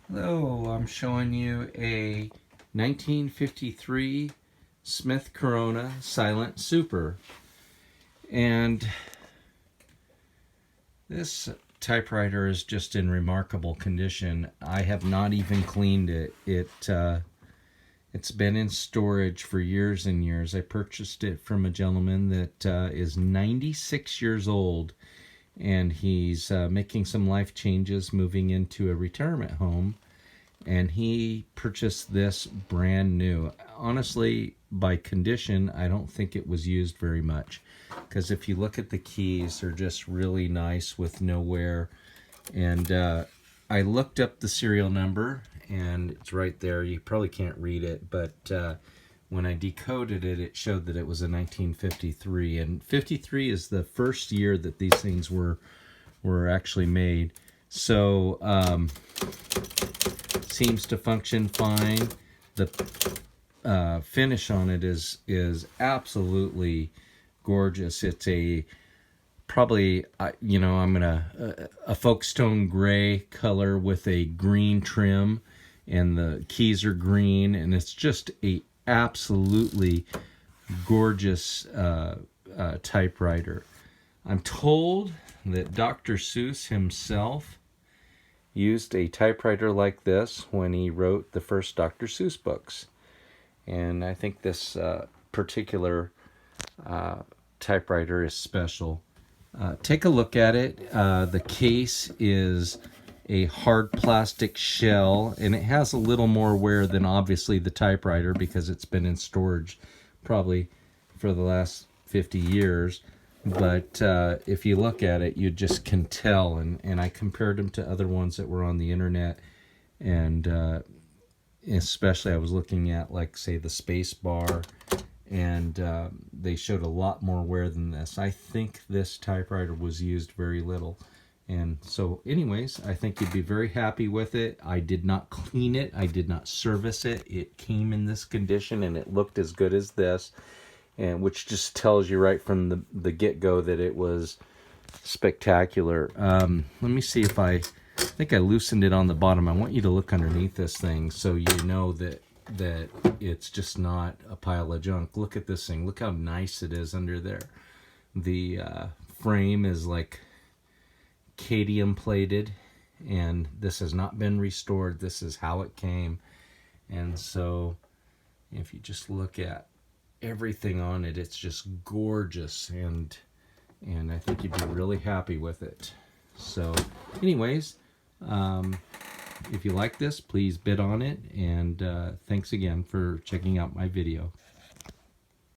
Hello, I'm showing you a 1953 Smith Corona Silent Super. And this typewriter is just in remarkable condition. I have not even cleaned it. It's been in storage for years and years. I purchased it from a gentleman that is 96 years old, and he's making some life changes, moving into a retirement home. And he purchased this brand new. Honestly, by condition, I don't think it was used very much, because if you look at the keys, they're just really nice with no wear. And I looked up the serial number, and it's right there. You probably can't read it, but when I decoded it, it showed that it was a 1953. And 53 is the first year that these things were actually made. So seems to function fine. The finish on it is absolutely gorgeous. It's probably I'm gonna a Folkestone gray color with a green trim, and the keys are green, and it's just a absolutely gorgeous typewriter. I'm told that Dr. Seuss himself used a typewriter like this when he wrote the first Dr. Seuss books. And I think this particular typewriter is special. Take a look at it. The case is a hard plastic shell, and it has a little more wear than obviously the typewriter, because it's been in storage probably for the last 50 years. But if you look at it, you just can tell. And I compared them to other ones that were on the internet. And especially I was looking at, like, say, the space bar. And they showed a lot more wear than this. I think this typewriter was used very little. And so anyways, I think you'd be very happy with it. I did not clean it. I did not service it. It came in this condition, and it looked as good as this. And which just tells you right from the get-go that it was spectacular. Let me see if I think I loosened it on the bottom. I want you to look underneath this thing so you know that it's just not a pile of junk. Look at this thing. Look how nice it is under there. The frame is like cadmium plated, and this has not been restored. This is how it came. And so if you just look at everything on it, it's just gorgeous, and I think you'd be really happy with it. So anyways, if you like this, please bid on it, and thanks again for checking out my video.